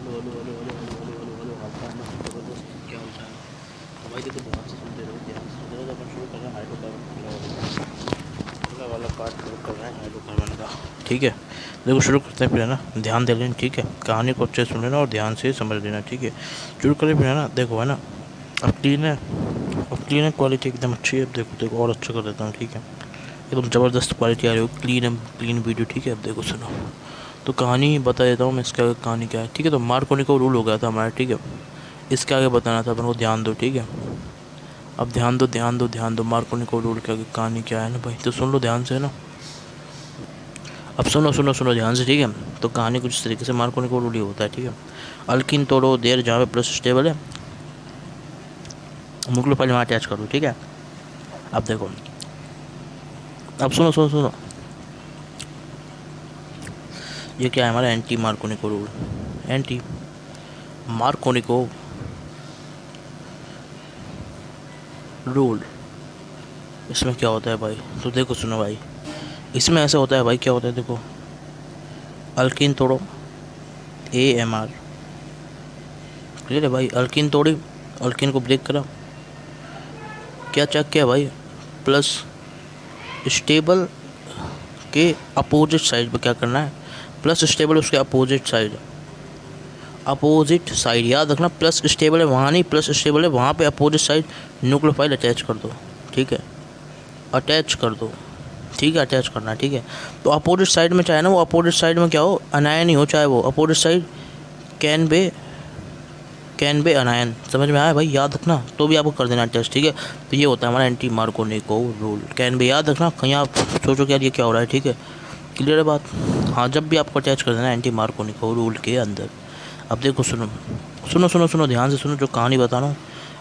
हालचाल मस्त ज़बरदस्त, क्या हाल चाल है? तो भाई देखो, ध्यान से सुनते रहो, ध्यान से सुनते रहो। तो अपन शुरू कर रहे हैं हाइड्रोकार्बन वाला पार्ट शुरू कर रहे हैं हाइड्रोकार्बन का। ठीक है, देखो शुरू करते हैं। फिर है ना, ध्यान दे लेना। ठीक है, कहानी को अच्छे से सुन लेना और ध्यान से समझ लेना। ठीक है, शुरू करें। फिर है ना, देखो है ना, अब क्लीन है, अब क्लीन है, क्वालिटी एकदम अच्छी है। अब देखो देखो और अच्छा कर देता हूँ। ठीक है, एकदम ज़बरदस्त क्वालिटी आ रही हो, क्लीन है, क्लीन वीडियो। ठीक है, अब देखो सुनो। तो कहानी बता देता हूँ मैं, इसके आगे कहानी क्या है। ठीक है, तो मार्कोनी को रूल हो गया था हमारा। ठीक है, इसके आगे बताना था अपन को, ध्यान दो। ठीक है, अब ध्यान दो, ध्यान दो, ध्यान दो। मार्कोनी को रूल के आगे कहानी क्या है ना भाई, तो सुन लो ध्यान से ना। अब सुनो सुनो सुनो ध्यान से। ठीक है, तो कहानी कुछ इस तरीके से, मार्कोनी को रूल ही होता है। ठीक है, अल्किन तोड़ो, देर जहाँ पे प्लस स्टेबल है, न्यूक्लियोफाइल वहाँ अटैच करो। ठीक है, अब देखो, अब सुनो सुनो सुनो, ये क्या है हमारा anti Markovnikov rule. Anti Markovnikov rule, इसमें क्या होता है भाई, तो देखो सुनो भाई, इसमें ऐसा होता है भाई, क्या होता है देखो, अल्किन तोड़ो, AMR, क्लियर है भाई। अल्किन तोड़ी, अल्किन को ब्रेक करा, क्या चेक किया भाई, प्लस स्टेबल के अपोजिट साइड पर क्या करना है, प्लस स्टेबल उसके अपोजिट साइड, अपोजिट साइड याद रखना। प्लस स्टेबल है वहाँ नहीं, प्लस स्टेबल है वहाँ पे, अपोजिट साइड न्यूक्लियोफाइल अटैच कर दो। ठीक है, अटैच कर दो। ठीक है, अटैच करना है। ठीक है, तो अपोजिट साइड में चाहे ना, वो अपोजिट साइड में क्या हो, अनायन ही हो, चाहे वो opposite side can be annoying. समझ में आया भाई, याद रखना, तो भी आपको कर देना अटैच। ठीक है, तो ये होता है हमारा एंटी मार्कोनिको रूल। कैन बे याद रखना, कहीं आप सोचो कि यार ये क्या हो रहा है। ठीक है, क्लियर है बात। हाँ, जब भी आपको अटैच कर देना एंटी मार्कोनिको रूल के अंदर। अब देखो सुनो सुनो सुनो सुनो, ध्यान से सुनो, जो कहानी बता रहा हूँ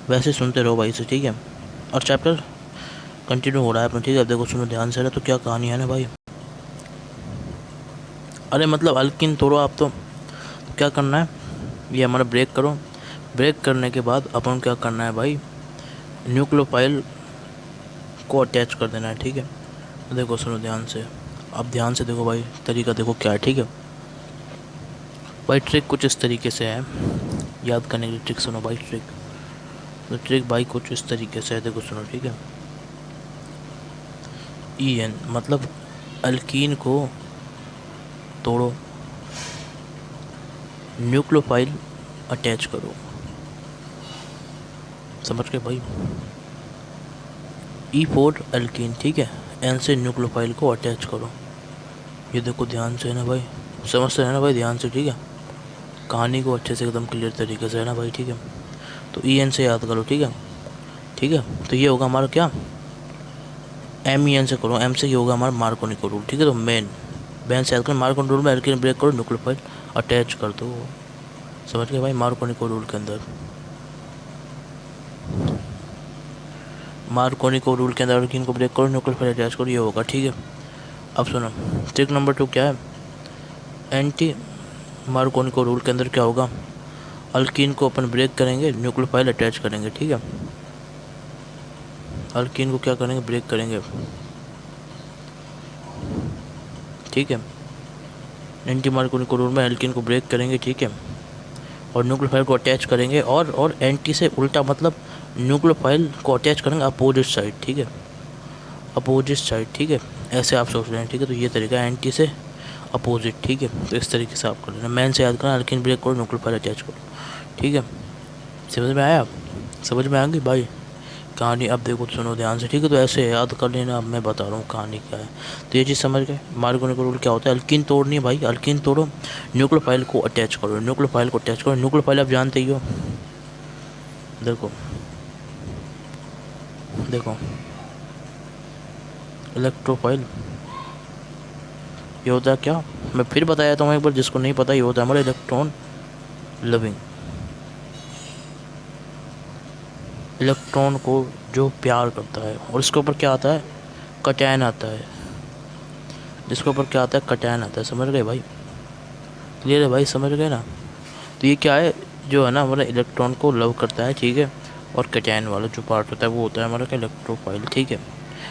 वैसे सुनते रहो भाई से। ठीक है, और चैप्टर कंटिन्यू हो रहा है अपना। ठीक है, अब देखो सुनो ध्यान से ना, तो क्या कहानी है ना भाई, अरे मतलब अल्किन तोड़ो आप, तो क्या करना है, ये हमारा ब्रेक करो। ब्रेक करने के बाद अपन क्या करना है भाई, न्यूक्लियोफाइल को अटैच कर देना है। ठीक है, तो देखो सुनो ध्यान से, अब ध्यान से देखो भाई, तरीका देखो क्या है। ठीक है भाई, ट्रिक कुछ इस तरीके से है, याद करने के लिए ट्रिक सुनो भाई। ट्रिक तो ट्रिक भाई कुछ इस तरीके से है, देखो सुनो। ठीक है, EN मतलब अल्कीन को तोड़ो, न्यूक्लियोफाइल अटैच करो। समझ गए भाई, E4 अल्कीन। ठीक है, N से न्यूक्लियोफाइल को अटैच करो। ये देखो ध्यान से है ना भाई, समझते है ना भाई, ध्यान से। ठीक है, कहानी को अच्छे से एकदम क्लियर तरीके से है ना भाई। ठीक है, तो EN से याद करो। ठीक है, ठीक है, तो ये होगा हमारा क्या, MEN से करो, M से ये होगा हमारा मार्कोनिको रूल। ठीक है, तो मेन से याद करो, मार्कोनिको रूल में एल्कीन ब्रेक करो, न्यूक्लियोफाइल अटैच कर दो। समझ गए भाई, मार्कोनिको रूल के अंदर, मार्कोनिको रूल के अंदर एल्कीन को ब्रेक करो, न्यूक्लियोफाइल अटैच करो, ये होगा। ठीक है, अब सुनो, ट्रिक नंबर 2 क्या है, एंटी मार्कोनिको रूल के अंदर क्या होगा, अल्कीन को अपन ब्रेक करेंगे, न्यूक्लियोफाइल अटैच करेंगे। ठीक है, अल्कीन को क्या करेंगे, ब्रेक करेंगे। ठीक है, एंटी मार्कोनिको रूल में एल्कीन को ब्रेक करेंगे। ठीक है, और न्यूक्लियोफाइल को अटैच करेंगे, और एंटी से उल्टा, मतलब न्यूक्लियोफाइल को अटैच करेंगे अपोजिट साइड। ठीक है, अपोजिट साइड। ठीक है, ऐसे आप सोच रहे हैं। ठीक है, तो ये तरीका है एंटी से अपोजिट। ठीक है, तो इस तरीके से आप कर लेना, मैन से याद करना, अल्कीन ब्रेक करो, न्यूक्लियोफाइल अटैच करो। ठीक है, समझ में आया, समझ में आएंगी भाई कहानी। अब देखो सुनो ध्यान से। ठीक है, तो ऐसे याद कर लेना, अब मैं बता रहा हूँ कहानी क्या है, तो ये चीज़ समझ गए। मार्कोनिको रूल क्या होता है, अल्कीन तोड़नी है भाई, अल्कीन तोड़ो, न्यूक्लियोफाइल को अटैच करो, न्यूक्लियोफाइल को अटैच करो। न्यूक्लियोफाइल आप जानते ही हो, देखो देखो, इलेक्ट्रोफाइल, ये होता है क्या, मैं फिर बताया था एक बार, जिसको नहीं पता, ये होता है हमारा इलेक्ट्रॉन लविंग, इलेक्ट्रॉन को जो प्यार करता है। और इसके ऊपर क्या आता है, कटैन आता है, जिसके ऊपर क्या आता है, कटैन आता है। समझ गए भाई, क्लियर है भाई, समझ गए ना। तो ये क्या है, जो है ना हमारा इलेक्ट्रॉन को लव करता है। ठीक है, और कटैन वाला जो पार्ट होता है वो होता है हमारा क्या, इलेक्ट्रोफाइल। ठीक है,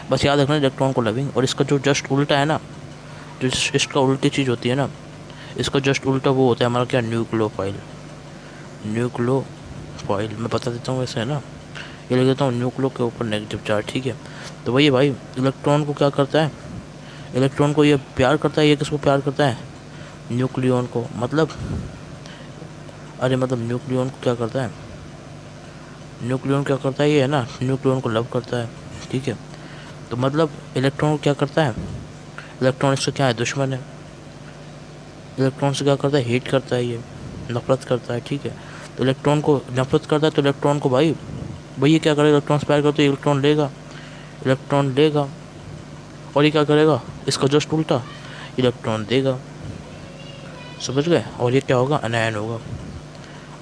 बस याद रखना इलेक्ट्रॉन को लविंग, और इसका जो जस्ट उल्टा है ना, जो इसका उल्टी चीज़ होती है ना, इसका जस्ट उल्टा वो होता है हमारा क्या, न्यूक्लियोफाइल। न्यूक्लियोफाइल मैं बता देता हूँ वैसे, है ना। ये लिख देता हूँ न्यूक्लियो के ऊपर नेगेटिव चार्ज, ठीक है। तो वही भाई इलेक्ट्रॉन को क्या करता है, इलेक्ट्रॉन को ये प्यार करता है, ये किसको प्यार करता है, न्यूक्लियन को, मतलब अरे मतलब न्यूक्लियन को क्या करता है, न्यूक्लियन क्या करता है ये, है ना, न्यूक्लियन को लव करता है, ठीक है। तो मतलब इलेक्ट्रॉन को क्या करता है, इलेक्ट्रॉन इसका क्या है, दुश्मन है। इलेक्ट्रॉन से क्या करता है, हेट करता है, ये नफरत करता है, ठीक है। तो इलेक्ट्रॉन को नफरत करता है, तो इलेक्ट्रॉन को भाई ये क्या करेगा, इलेक्ट्रॉन से प्यार करते तो इलेक्ट्रॉन लेगा, इलेक्ट्रॉन लेगा, और ये क्या करेगा, इसका जस्ट उल्टा, इलेक्ट्रॉन देगा, समझ गए। और ये क्या होगा, अनायन होगा,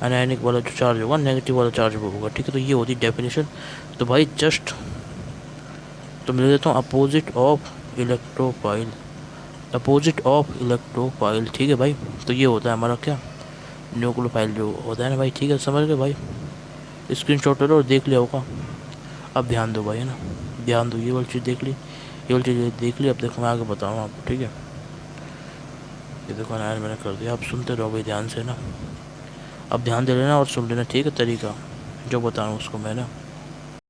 अनायनिक वाला जो चार्ज होगा नेगेटिव वाला चार्ज होगा, ठीक है। तो ये होती डेफिनेशन। तो भाई जस्ट तो मैं देता हूँ opposite of electrophile, opposite of electrophile, ठीक है भाई। तो ये होता है हमारा क्या, न्यूक्लियोफाइल जो होता है ना भाई, ठीक है, समझ गए भाई। स्क्रीनशॉट ले लो और देख लिया होगा। अब ध्यान दो भाई, है ना, ध्यान दो, ये वाली चीज़ देख ली, ये वाली चीज़ देख ली। अब देखो मैं आगे बताऊँ आपको, ठीक है। ये देखो ना यार मैंने कर दिया, अब सुनते रहो भाई ध्यान से ना, अब ध्यान दे लेना और सुन लेना, ठीक है, तरीका जो बता रहा हूँ उसको मैं ना।